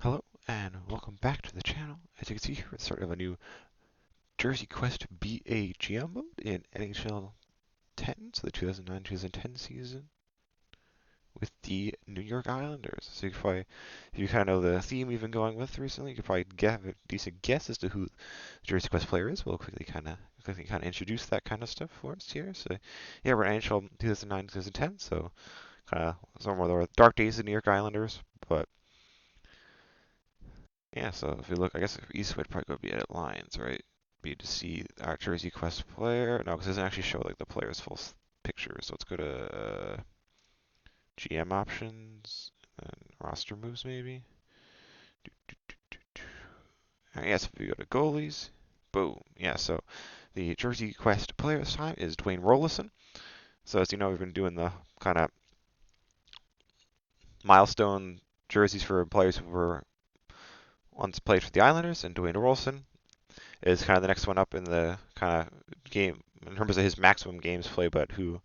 Hello and welcome back to the channel. As you can see here, it's sort of a new Jersey Quest BAGM mode in NHL 10, so the 2009-2010 season with the New York Islanders. So you can probably, if you kind of know the theme we've been going with recently, you could probably have a decent guess as to who the Jersey Quest player is. We'll quickly kind of introduce that kind of stuff for us here. So yeah, we're in NHL 2009-2010, so kind of some of the dark days of the New York Islanders, but yeah, so if we look, I guess East would probably go be at Lions, right? Be to see our Jersey Quest player. No, because it doesn't actually show like the player's full picture. So let's go to GM options and roster moves maybe. Yes, if we go to goalies, boom. Yeah, so the Jersey Quest player this time is Dwayne Roloson. So as you know, we've been doing the kind of milestone jerseys for players who were once played for the Islanders, and Dwayne Roloson is kind of the next one up in the kind of game in terms of his maximum games played, but who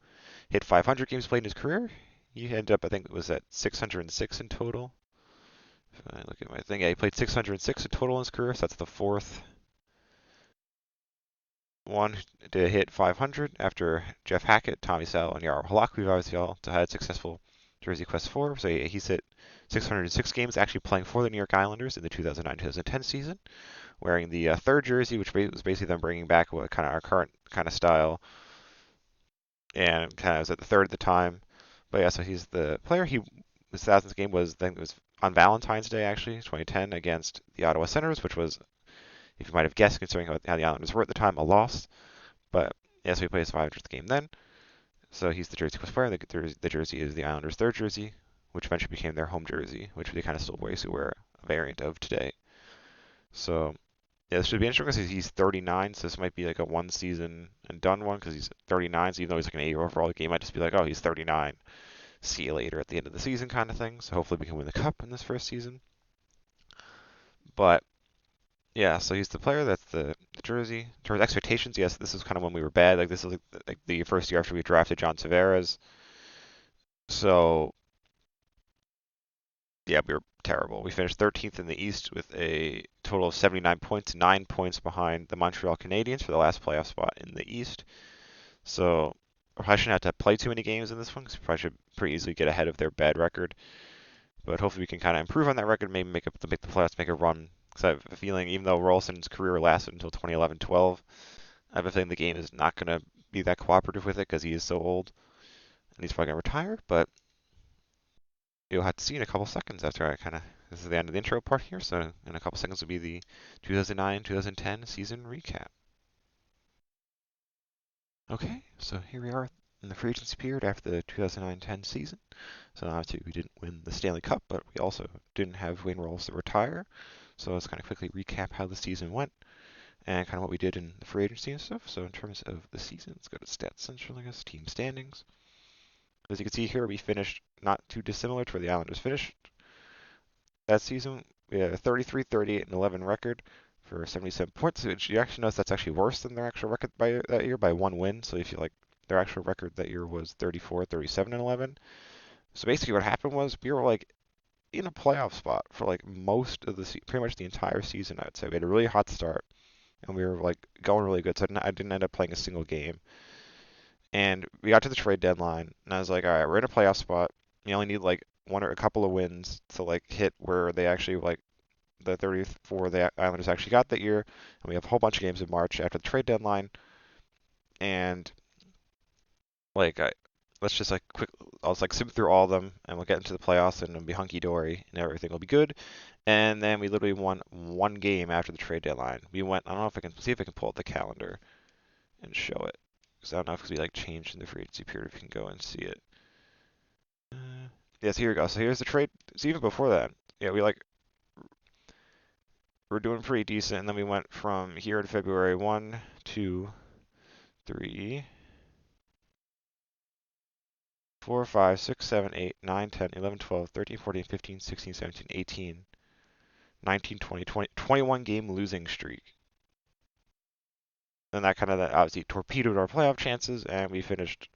hit 500 games played in his career. He ended up, I think it was at 606 in total. If I look at my thing, yeah, he played 606 in total in his career, so that's the fourth one to hit 500 after Jeff Hackett, Tommy Sal, and Yarrow Halak, who've obviously all had successful Jersey Quest 4. So he's hit 606 games actually playing for the New York Islanders in the 2009-2010 season, wearing the third jersey, which was basically them bringing back what kind of our current kind of style, and kind of was at the third at the time. But yeah, so he's the player. His thousandth game was, I think it was on Valentine's Day actually, 2010 against the Ottawa Senators, which was, if you might have guessed, considering how the Islanders were at the time, a loss. But yeah, so he played his 500th game then. So he's the Jersey Quest player. The jersey is the Islanders' third jersey, which eventually became their home jersey, which they kind of still basically wear a variant of today. So yeah, this should be interesting because he's 39, so this might be like a one season and done one because he's 39. So even though he's like an 80 overall, game might just be like, oh, he's 39. See you later at the end of the season kind of thing. So hopefully we can win the cup in this first season. But yeah, so he's the player. That's the jersey. In terms of expectations, yes, this is kind of when we were bad. Like this is like the first year after we drafted John Tavares. So yeah, we were terrible. We finished 13th in the East with a total of 79 points, 9 points behind the Montreal Canadiens for the last playoff spot in the East. So I probably shouldn't have to play too many games in this one because we probably should pretty easily get ahead of their bad record. But hopefully we can kind of improve on that record, maybe make the playoffs, make a run. Because I have a feeling, even though Rolson's career lasted until 2011-12, I have a feeling the game is not going to be that cooperative with it because he is so old and he's probably going to retire. But you'll have to see in a couple seconds after I kind of. This is the end of the intro part here, so in a couple seconds will be the 2009-2010 season recap. Okay, so here we are in the free agency period after the 2009-10 season. So obviously we didn't win the Stanley Cup, but we also didn't have Wayne Rolls retire. So let's kind of quickly recap how the season went and kind of what we did in the free agency and stuff. So in terms of the season, let's go to Stats Central, I guess, team standings. As you can see here, we finished not too dissimilar to where the Islanders finished that season. We had a 33, 38, and 11 record for 77 points, which you actually notice that's actually worse than their actual record by that year by one win. So if you like, their actual record that year was 34, 37, and 11. So basically what happened was we were like in a playoff spot for like most of the pretty much the entire season. I'd say we had a really hot start and we were like going really good. So I didn't end up playing a single game. And we got to the trade deadline, and I was like, all right, we're in a playoff spot. You only need like one or a couple of wins to like hit where they actually like the 34 the Islanders actually got that year. And we have a whole bunch of games in March after the trade deadline. And like let's just like quick, I'll just like sim through all of them, and we'll get into the playoffs, and it'll be hunky dory, and everything will be good. And then we literally won one game after the trade deadline. We went. I don't know if I can see if I can pull up the calendar and show it, because I don't know if we like changed in the free agency period. If you can go and see it. Yes, here we go. So here's the trade. So even before that, yeah, we're doing pretty decent, and then we went from here in February 1, 2, 3, 4, 5, 6, 7, 8, 9, 10, 11, 12, 13, 14, 15, 16, 17, 18, 19, 20, 21 game losing streak. And that kind of obviously torpedoed our playoff chances, and we finished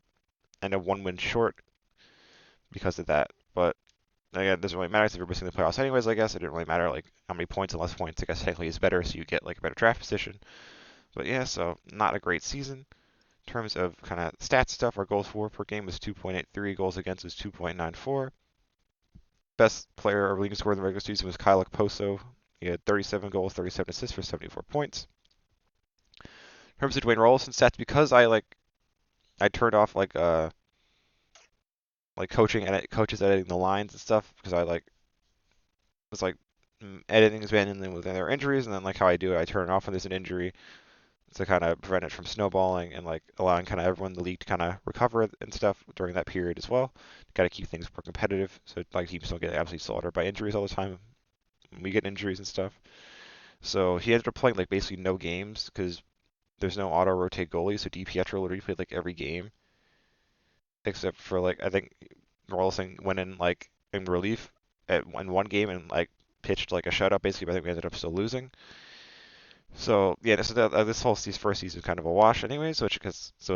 and a one win short because of that. But again, it doesn't really matter if you're missing the playoffs anyways. I guess it didn't really matter like how many points and less points. I guess technically is better, so you get like a better draft position. But yeah, so not a great season. In terms of kind of stats stuff, our goals for per game was 2.83, goals against was 2.94. Best player or leading scorer in the regular season was Kyle Poso. He had 37 goals, 37 assists for 74 points. In terms of Dwayne Roloson stats, because I turned off like coaches editing the lines and stuff because I like was like editing has been and then with their injuries and then like how I do it, I turn it off when there's an injury to kind of prevent it from snowballing and like allowing kind of everyone in the league to kind of recover and stuff during that period as well. Got to keep things more competitive so like teams don't get absolutely slaughtered by injuries all the time. We get injuries and stuff. So he ended up playing like basically no games because there's no auto rotate goalie. So DiPietro literally played like every game except for like I think Roloson went in like in relief in one game and like pitched like a shutout basically, but I think we ended up still losing. So yeah, this whole first season is kind of a wash anyway, so it's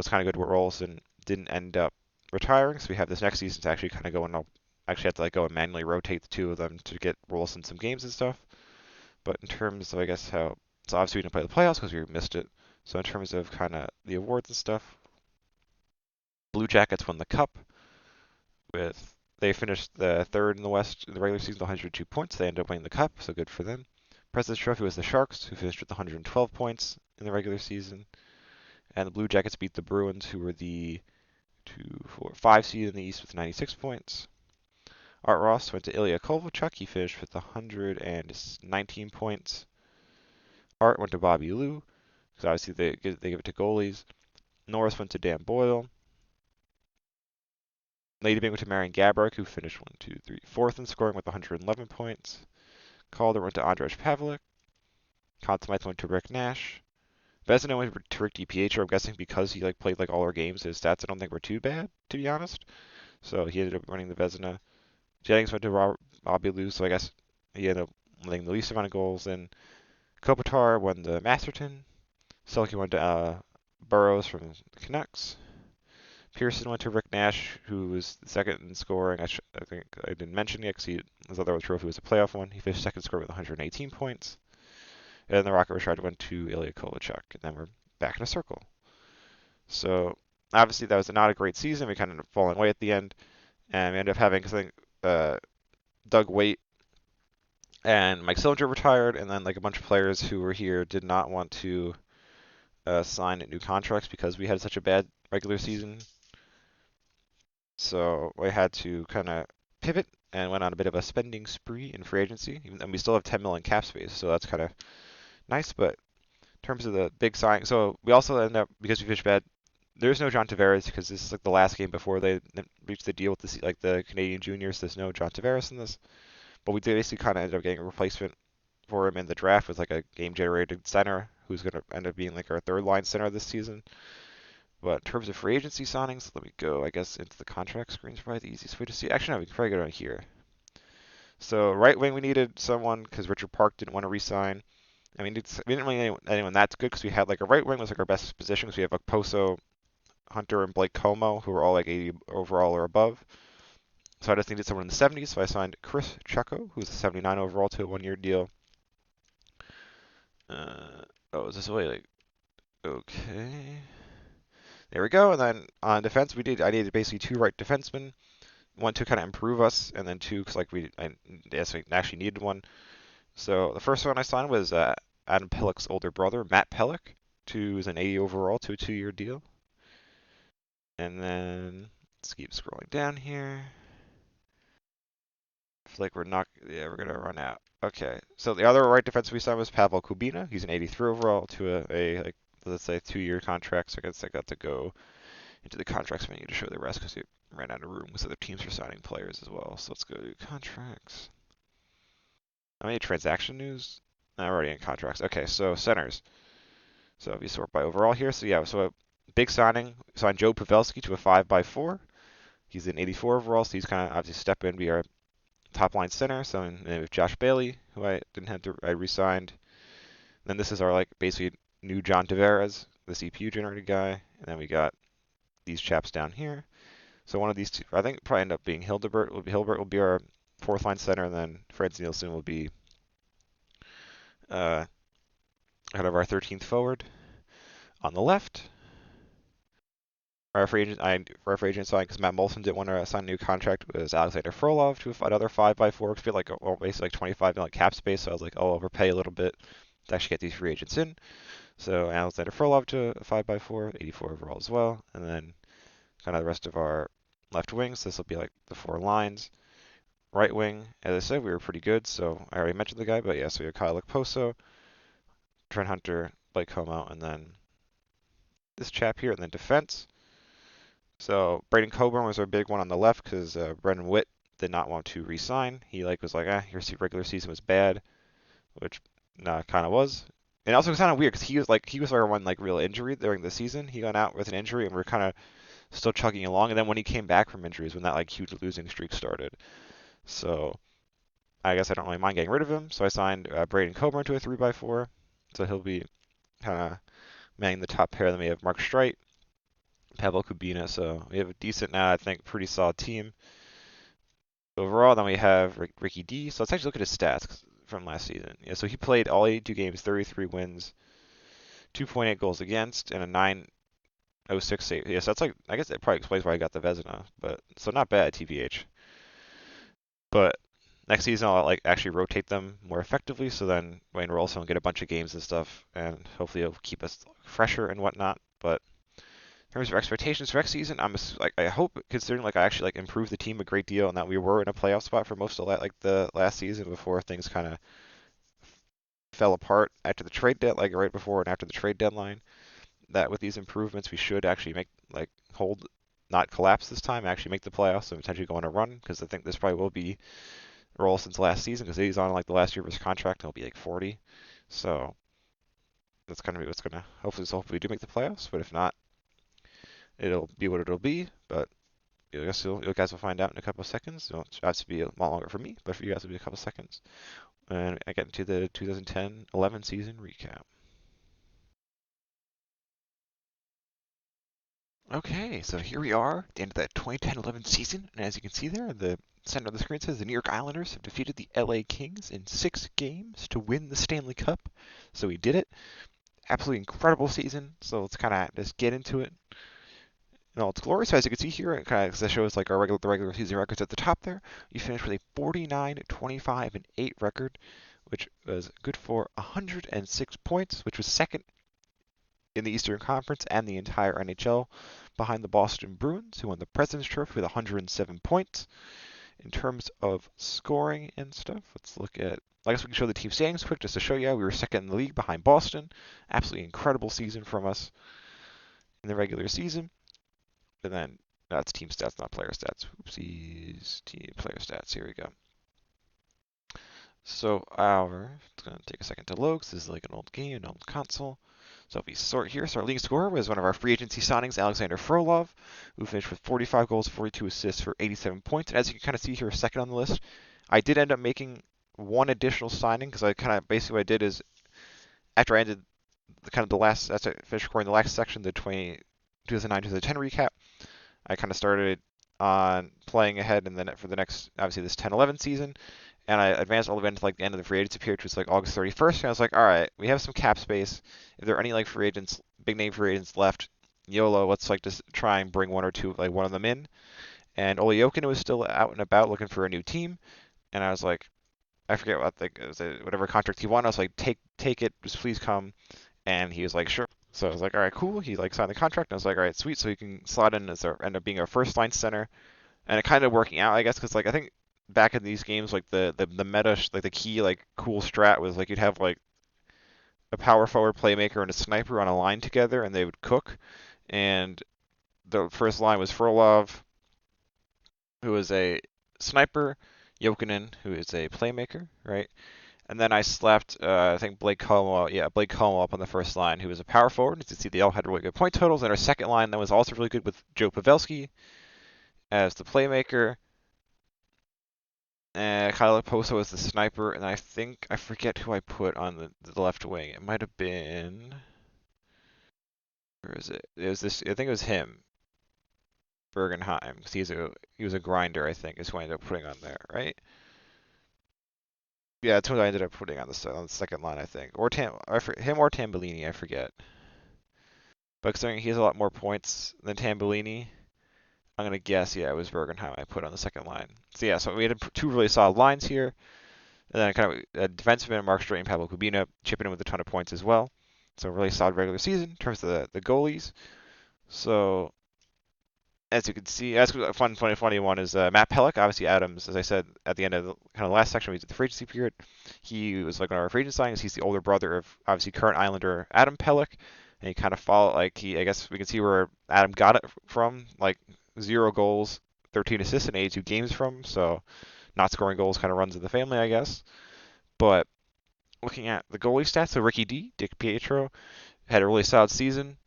kind of good where Roloson didn't end up retiring. So we have this next season to actually kind of go and I'll actually have to like go and manually rotate the two of them to get Roloson some games and stuff. But in terms of I guess how so obviously we didn't play the playoffs because we missed it. So in terms of kind of the awards and stuff, Blue Jackets won the cup with they finished the third in the West in the regular season with 102 points. They ended up winning the cup, so good for them. President's Trophy was the Sharks, who finished with 112 points in the regular season, and the Blue Jackets beat the Bruins, who were the 5 seed in the East with 96 points. Art Ross went to Ilya Kovalchuk. He finished with 119 points. Art went to Bobby Lou, because obviously they give it to goalies. Norris went to Dan Boyle. Lady Byng went to Marian Gaborik, who finished 4th in scoring with 111 points. Calder went to Andrej Pavlik. Conn Smythe went to Rick Nash. Vezina went to Rick DiPietro. I'm guessing because he like played like all our games, his stats I don't think were too bad, to be honest. So he ended up winning the Vezina. Jennings went to Bobby Lou, so I guess he ended up winning the least amount of goals. And Kopitar won the Masterton. Selke went to Burrows from the Canucks. Pearson went to Rick Nash, who was second in scoring. I think I didn't mention yet because his other trophy was a playoff one. He finished second scoring with 118 points. And the Rocket Richard went to Ilya Kovalchuk, and then we're back in a circle. So obviously that was not a great season. We kind of ended up falling away at the end, and we ended up having, cause I think Doug Waite and Mike Sillinger retired, and then like a bunch of players who were here did not want to sign new contracts because we had such a bad regular season. So we had to kind of pivot and went on a bit of a spending spree in free agency, and we still have 10 million cap space, so that's kind of nice. But in terms of the big sign, so we also end up because we finished bad. There's no John Tavares because this is like the last game before they reached the deal with the Canadian juniors. There's no John Tavares in this, but we basically kind of ended up getting a replacement for him in the draft with like a game generated center who's going to end up being like our third line center this season. But in terms of free agency signings, let me go, I guess, into the contract screen is probably the easiest way to see. Actually, no, we can probably go down here. So right wing, we needed someone because Richard Park didn't want to resign. I mean, we didn't really need anyone that's good because we had like a right wing was like our best position because we have like Poso, Hunter, and Blake Como who are all like 80 overall or above. So I just needed someone in the 70s, so I signed Chris Chucko, who's a 79 overall to a 1-year deal. Is this way like okay? There we go. And then on defense, I needed basically 2 right defensemen, one to kind of improve us, and then 2 because like I actually needed one. So the first one I signed was Adam Pellick's older brother, Matt Pellick, who's an 80 overall to a 2-year deal. And then let's keep scrolling down here. I feel like we're gonna run out. Okay, so the other right defense we signed was Pavel Kubina. He's an 83 overall to a like let's say 2-year contract. So I guess I got to go into the contracts menu to show the rest because we ran out of room because other teams are signing players as well. So let's go to contracts. How many transaction news? I'm already in contracts. Okay, so centers. So if you sort by overall here, so yeah, so a big signing. Signed Joe Pavelski to a 5x4. He's an 84 overall, so he's kind of obviously step in, be our top line center. So and we have Josh Bailey, who I didn't have to, I re-signed. Then this is our like basically new John Tavares, the CPU generated guy, and then we got these chaps down here. So one of these two, I think probably end up being Hilbert. Hilbert will be our fourth line center, and then Freds Nielsen will be uh, out of our 13th forward. On the left, our free agent sign because Matt Molson didn't want to sign a new contract was Alexander Frolov to another 5x4 because we had like basically like 25 million cap space. So I was like, oh, overpay a little bit to actually get these free agents in. So Alexander Frolov to a 5x4, 84 overall as well, and then kind of the rest of our left wings. This will be like the four lines. Right wing, as I said, we were pretty good. So I already mentioned the guy, but yeah, so we have Kyle Okposo, Trent Hunter, Blake Como, and then this chap here, and then defense. So Braden Coburn was our big one on the left because Brendan Witt did not want to re-sign. He was like, your regular season was bad, which kind of was. And also it was kind of weird because he was our one like real injury during the season. He got out with an injury, and we are kind of still chugging along. And then when he came back from injuries, when that like huge losing streak started, so I guess I don't really mind getting rid of him. So I signed Braden Coburn to a 3x4, so he'll be kind of manning the top pair. Then we have Mark Streit, Pavel Kubina. So we have a decent now, I think, pretty solid team overall. Then we have Ricky D. So let's actually look at his stats from last season. Yeah, so he played all 82 games, 33 wins, 2.8 goals against, and a 9.06 save. Yeah, so that's like, I guess that probably explains why I got the Vezina. But so not bad, TBH. But next season I'll like actually rotate them more effectively. So then Dwayne Roloson will get a bunch of games and stuff, and hopefully it'll keep us fresher and whatnot. But in terms of expectations for next season, I hope, considering like I actually like improved the team a great deal and that we were in a playoff spot for most of the last season before things kind of fell apart after the trade deadline, like right before and after the trade deadline. That with these improvements, we should actually make hold, not collapse this time, actually make the playoffs and potentially go on a run. Because I think this probably will be Rolson's last season because he's on like the last year of his contract and he'll be like 40. So that's kind of what's gonna hopefully we do make the playoffs. But if not, it'll be what it'll be. But I guess you guys will find out in a couple of seconds. It has to be a lot longer for me, but for you guys it'll be a couple of seconds. And I get into the 2010-11 season recap. Okay, so here we are at the end of that 2010-11 season, and as you can see there, the center of the screen says the New York Islanders have defeated the LA Kings in 6 games to win the Stanley Cup. So we did it. Absolutely incredible season. So let's kind of just get into it. No, it's glorious. As you can see here, it kind of shows like the regular season records at the top there. You finished with a 49, 25, and 8 record, which was good for 106 points, which was second in the Eastern Conference and the entire NHL, behind the Boston Bruins, who won the President's Trophy with 107 points. In terms of scoring and stuff, let's look at. I guess we can show the team standings quick just to show you. We were second in the league behind Boston. Absolutely incredible season from us in the regular season. And then that's team stats, not player stats. Oopsies. Team player stats. Here we go. So it's going to take a second to load because this is like an old game, an old console. So if we sort here, so our leading scorer was one of our free agency signings, Alexander Frolov, who finished with 45 goals, 42 assists for 87 points. And as you can kind of see here, second on the list, I did end up making one additional signing because I kind of basically what I did is after I ended the last, as I finished recording the last section, the 2009-2010 recap, I kind of started on playing ahead and then for the next, obviously this 10-11 season, and I advanced all the way into like the end of the free agency period, which was like August 31st. And I was like, all right, we have some cap space. If there are any like free agents, big name free agents left, YOLO, let's like just try and bring one or two, like one of them in. And Olli Jokinen was still out and about looking for a new team, and I was like, I forget what it was, whatever contract he wanted. I was like, take it, just please come. And he was like, sure. So I was like, all right, cool. He like signed the contract, and I was like, all right, sweet. So he can slot in as end up being our first line center, and it kind of working out, I guess, because like I think back in these games, like the meta, like the key like cool strat was like you'd have like a power forward playmaker and a sniper on a line together, and they would cook. And the first line was Frolov, who is a sniper, Jokinen, who is a playmaker, right? And then I slapped, I think Blake Como up on the first line, who was a power forward. As you see, they all had really good point totals. And our second line that was also really good with Joe Pavelski as the playmaker. Kyle Poso was the sniper, and I forget who I put on the left wing. It might have been, where is it? It was this. I think it was him, Bergenheim, because he was a grinder. I think is who I ended up putting on there, right? Yeah, that's who I ended up putting on the second line, I think, or him or Tambellini, I forget. But considering he has a lot more points than Tambellini, I'm gonna guess yeah it was Bergenheim I put on the second line. So yeah, so we had two really solid lines here, and then kind of a defenseman Mark Streit and Pablo Kubina chipping in with a ton of points as well. So really solid regular season in terms of the goalies. So as you can see, that's a funny one is Matt Pelech. Obviously, Adams, as I said at the end of the kind of last section, we did the free agency period. He was like one of our free agent signings. He's the older brother of obviously current Islander Adam Pelech, and he kind of followed like he. I guess we can see where Adam got it from, like 0 goals, 13 assists in 82 games from. So not scoring goals kind of runs in the family, I guess. But looking at the goalie stats, so Ricky D, Dick Pietro, had a really solid season.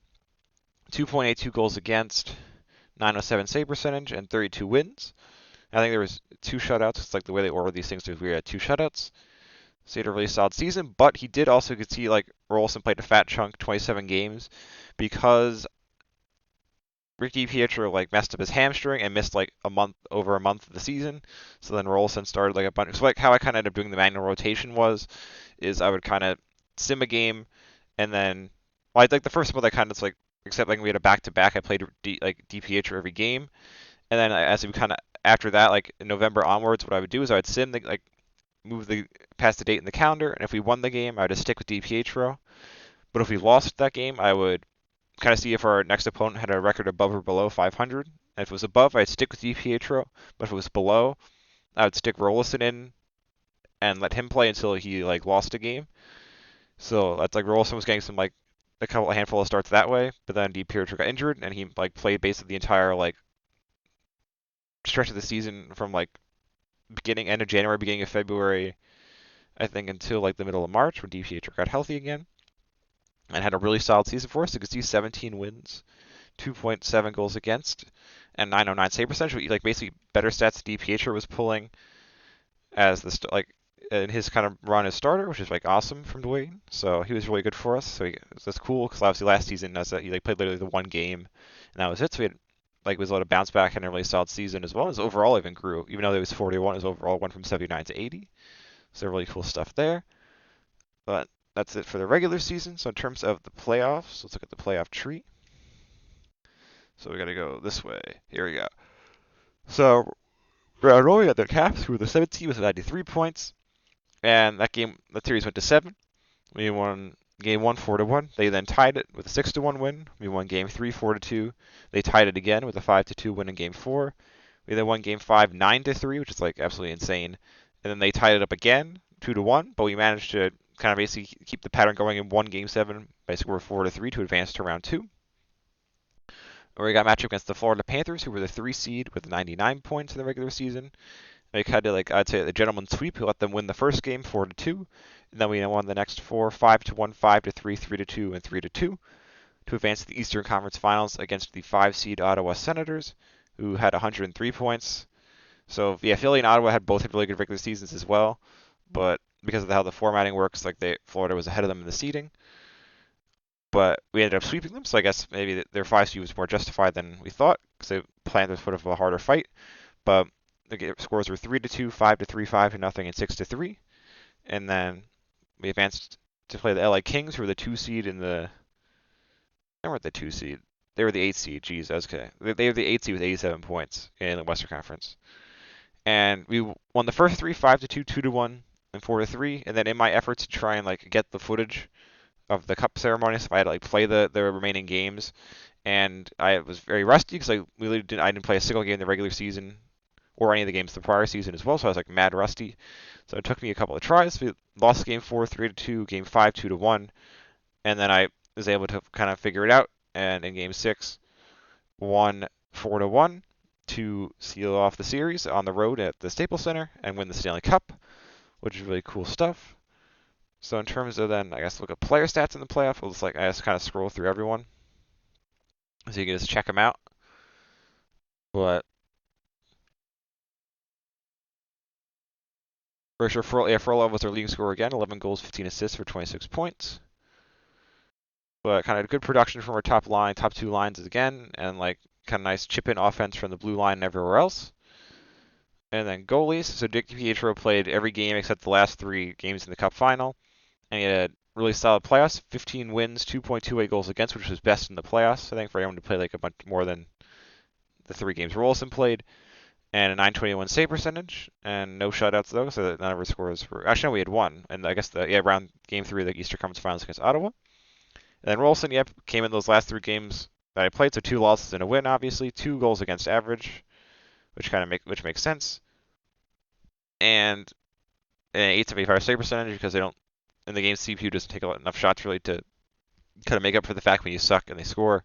2.82 goals against, 907 save percentage, and 32 wins. I think there was 2 shutouts. It's like the way they order these things. We had 2 shutouts. So he had a really solid season, but he did also could see like Roloson played a fat chunk, 27 games, because Ricky Pietro like messed up his hamstring and missed like over a month of the season. So then Roloson started like a bunch. So like how I kind of ended up doing the manual rotation is I would kind of sim a game, and then like the first month I kind of like except like we had a back to back. I played D Pietro every game, and then as we kind of after that like in November onwards, what I would do is I would sim like move the past the date in the calendar, and if we won the game, I would just stick with D Pietro. But if we lost that game, I would kind of see if our next opponent had a record above or below 500. And if it was above, I'd stick with DiPietro. But if it was below, I would stick Roloson in and let him play until he like lost a game. So that's like Roloson was getting some like a handful of starts that way, but then DiPietro got injured and he like played basically the entire like stretch of the season from like end of January, beginning of February, I think until like the middle of March when DiPietro got healthy again and had a really solid season for us. You could see 17 wins, 2.7 goals against, and 909 save percentage. Like basically better stats DiPietro was pulling as like in his kind of run as starter, which is like awesome from Dwayne. So he was really good for us. So that's cool because obviously last season he like played literally the one game and that was it. So we had like was able to bounce back and a really solid season as well. His overall even grew, even though he was 41. His overall went from 79 to 80. So really cool stuff there. But that's it for the regular season. So in terms of the playoffs, let's look at the playoff tree. So we got to go this way. Here we go. So round one, we got the Caps, who were the 17 with 93 points, and that series went to 7. We won game 1 4-1. They then tied it with a 6-1 win. We won game 3 4-2. They tied it again with a 5-2 win in game 4. We then won game 5 9-3, which is like absolutely insane. And then they tied it up again 2-1, but we managed to kind of basically keep the pattern going and won game 7 by a score of 4-3 to advance to round 2. We got a matchup against the Florida Panthers, who were the 3 seed with 99 points in the regular season. We kind of like I'd say the gentleman sweep, who let them win the first game 4-2, and then we won the next 4 5-1, 5-3, 3-2, and 3-2 to advance to the Eastern Conference Finals against the 5 seed Ottawa Senators, who had 103 points. So yeah, Philly and Ottawa had really good regular seasons as well, but because of how the formatting works, like Florida was ahead of them in the seeding. But we ended up sweeping them, so I guess maybe their 5 seed was more justified than we thought, because they planned to put up a harder fight. But the scores were 3-2, 5-3, 5-0, and 6-3. And then we advanced to play the LA Kings, who were the 2 seed in the. They weren't the 2 seed. They were the 8 seed. Jeez, okay. They were the 8 seed with 87 points in the Western Conference. And we won the first 3, 5-2, 2-1, and 4-3. And then in my efforts to try and like get the footage of the cup ceremony, so I had to like play the remaining games, and I was very rusty because I didn't play a single game in the regular season or any of the games the prior season as well, so I was like mad rusty. So it took me a couple of tries. We lost game 4 3-2, game 5 2-1, and then I was able to kind of figure it out. And in game 6, won 4-1 to seal off the series on the road at the Staples Center and win the Stanley Cup, which is really cool stuff. So in terms of then, I guess look at player stats in the playoff. We'll just I just kind of scroll through everyone, so you can just check them out. But for sure, Frolov was our leading scorer again, 11 goals, 15 assists for 26 points. But kind of good production from our top 2 lines again, and like kind of nice chip in offense from the blue line and everywhere else. And then goalies. So Dick DiPietro played every game except the last 3 games in the Cup final, and he had really solid playoffs. 15 wins, 2.28 goals against, which was best in the playoffs. I think for anyone to play like a bunch more than the 3 games Roloson played, and a 921 save percentage, and no shutouts though, so that none of our scores were. Actually, no, we had one, and I guess around game 3 of the Eastern Conference Finals against Ottawa. And then Roloson, yep, came in those last 3 games that I played, so 2 losses and a win, obviously, 2 goals against average, which makes sense, and an 875 save percentage because they don't in the game CPU doesn't take enough shots really to kind of make up for the fact when you suck and they score.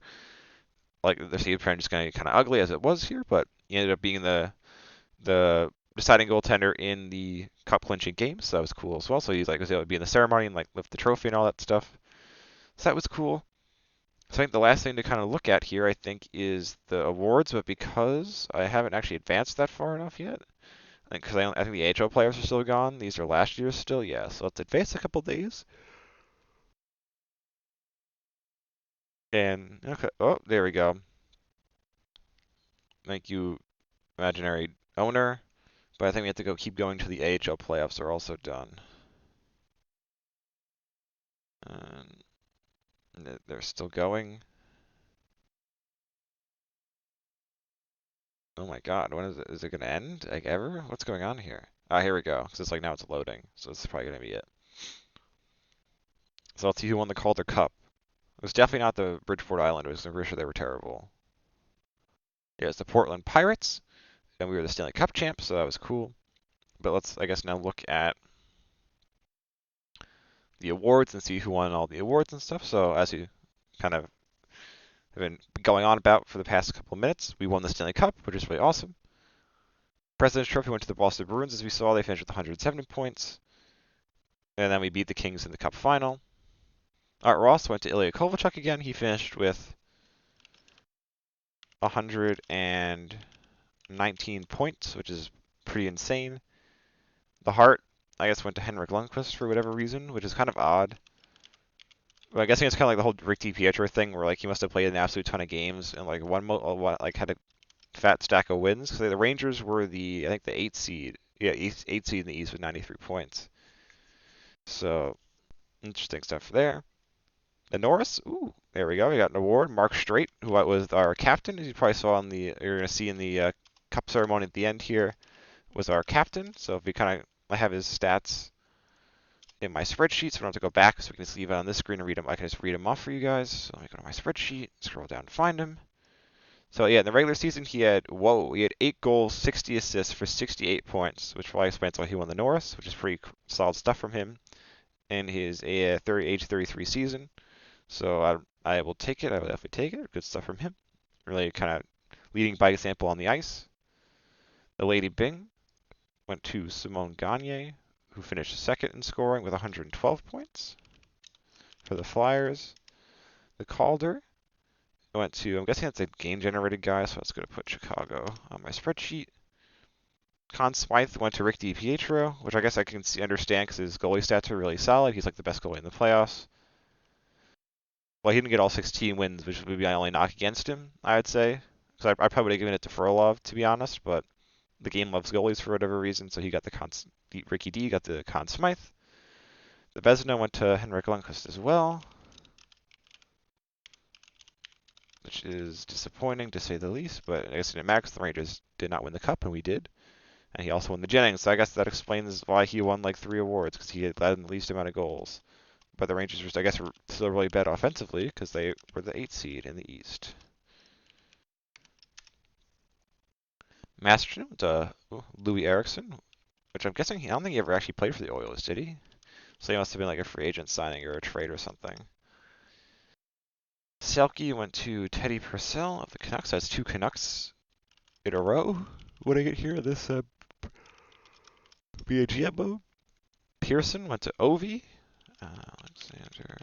Like the save percentage is going to get kind of ugly as it was here, but he ended up being the deciding goaltender in the cup clinching game, so that was cool as well. So he's like was able to be in the ceremony and like lift the trophy and all that stuff. So that was cool. So I think the last thing to kind of look at here, I think, is the awards, but because I haven't actually advanced that far enough yet, because I think the AHL players are still gone. These are last year's still, yeah. So let's advance a couple days. And okay, oh, there we go. Thank you, imaginary owner. But I think we have to go keep going to the AHL playoffs are also done. And they're still going. Oh my God, when is it? Is it gonna end? Like ever? What's going on here? Ah, here we go. Because it's like now it's loading, so it's probably gonna be it. So let's see who won the Calder Cup. It was definitely not the Bridgeport Islanders. I'm pretty sure they were terrible. Yeah, it's the Portland Pirates, and we were the Stanley Cup champs, so that was cool. But let's, I guess, now look at the awards and see who won all the awards and stuff. So as you kind of have been going on about for the past couple of minutes, we won the Stanley Cup, which is really awesome. President's Trophy went to the Boston Bruins, as we saw. They finished with 170 points. And then we beat the Kings in the Cup final. Art Ross went to Ilya Kovalchuk again. He finished with 119 points, which is pretty insane. The Hart, I guess, went to Henrik Lundqvist for whatever reason, which is kind of odd. But I guess it's kind of like the whole Rick DiPietro thing, where like he must have played an absolute ton of games and like like had a fat stack of wins. Because the Rangers were I think the 8th seed, yeah, 8th seed in the East with 93 points. So interesting stuff there. The Norris, ooh, there we go. We got an award. Mark Straight, who was our captain, as you probably saw you're gonna see in the cup ceremony at the end here, was our captain. So if we I have his stats in my spreadsheet, so I don't have to go back, so we can just leave it on this screen and read them. I can just read them off for you guys. So let me go to my spreadsheet, scroll down, and find him. So yeah, in the regular season, he had 8 goals, 60 assists for 68 points, which probably explains why he won the Norris, which is pretty solid stuff from him in his age 33 season. So I will take it. I will definitely take it. Good stuff from him. Really kind of leading by example on the ice. The Lady Byng went to Simone Gagne, who finished second in scoring with 112 points for the Flyers. The Calder went to, I'm guessing that's a game-generated guy, so let's go to put Chicago on my spreadsheet. Conn Smythe went to Rick DiPietro, which I guess I can understand because his goalie stats are really solid. He's like the best goalie in the playoffs. Well, he didn't get all 16 wins, which would be my only knock against him, I would say. Because I probably would have given it to Frolov, to be honest, but the game loves goalies for whatever reason, so he got Ricky D got the Conn Smythe. The Vezina went to Henrik Lundqvist as well, which is disappointing to say the least, but I guess it didn't matter because the Rangers did not win the Cup, and we did. And he also won the Jennings, so I guess that explains why he won like 3 awards, because he had led in the least amount of goals. But the Rangers, I guess, were still really bad offensively, because they were the 8th seed in the East. Masterton to Louis Eriksson, which I'm guessing I don't think he ever actually played for the Oilers, did he? So he must have been like a free agent signing or a trade or something. Selke went to Teddy Purcell of the Canucks. That's 2 Canucks in a row. What do I get here? This BAGMO. Pearson went to Ovi. Alexander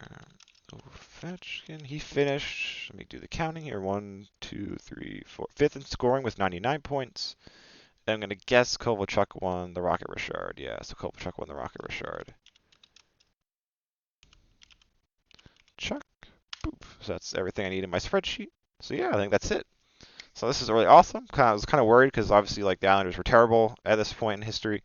Ovechkin. He finished, let me do the counting here. 1, 2, 3, 4. 5th in scoring with 99 points. And I'm going to guess Kovalchuk won the Rocket Richard. Yeah, so Kovalchuk won the Rocket Richard. Chuck. Boop. So that's everything I need in my spreadsheet. So yeah, I think that's it. So this is really awesome. I was kind of worried because obviously like the Islanders were terrible at this point in history,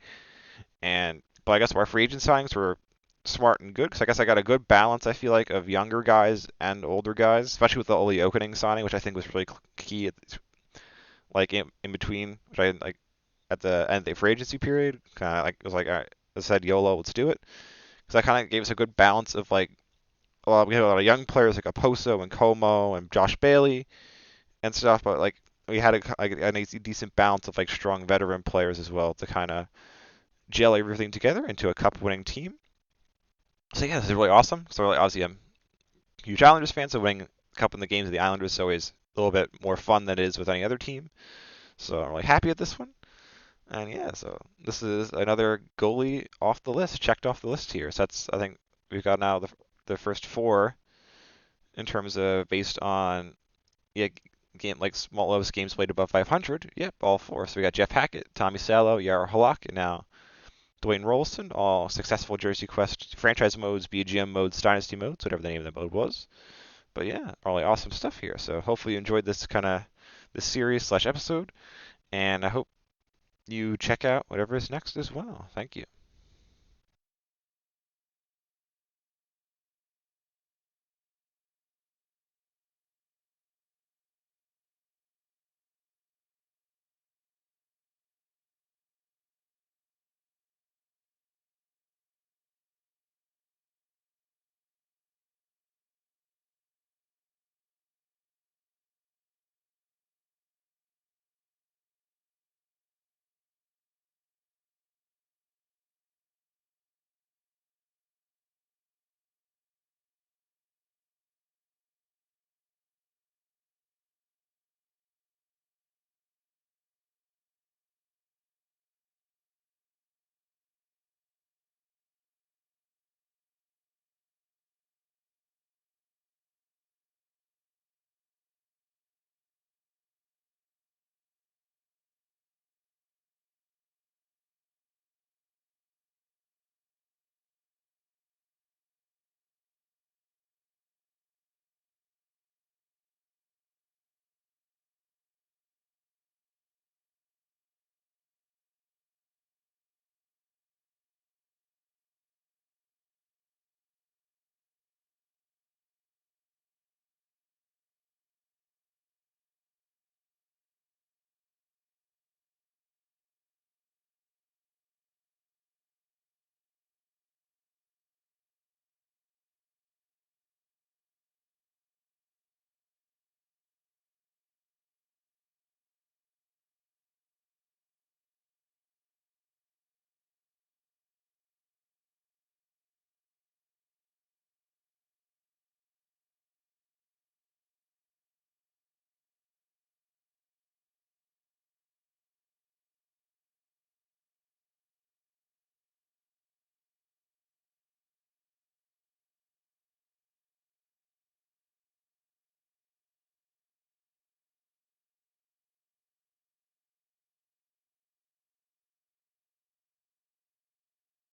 and but I guess our free agent signings were smart and good because I guess I got a good balance. I feel like of younger guys and older guys, especially with the Oli opening signing, which I think was really key, like in between, which I like at the end of the free agency period. Kind of like it was like all right, I said YOLO, let's do it because that kind of gave us a good balance of like we had a lot of young players like Oposo and Como and Josh Bailey and stuff, but like we had a nice decent balance of like strong veteran players as well to kind of gel everything together into a cup-winning team. So yeah, this is really awesome. So really, obviously I'm a huge Islanders fan, so winning a cup in the games of the Islanders is always a little bit more fun than it is with any other team. So I'm really happy with this one. And yeah, so this is another goalie off the list, checked off the list here. So that's I think we've got now the first four in terms of based on yeah game like small lowest games played above 500. Yep, all four. So we got Jeff Hackett, Tommy Salo, Yara Halak, and now Dwayne Roloson, all successful Jersey Quest franchise modes, BGM modes, Dynasty modes, whatever the name of the mode was. But yeah, really awesome stuff here. So hopefully you enjoyed this series slash episode, and I hope you check out whatever is next as well. Thank you.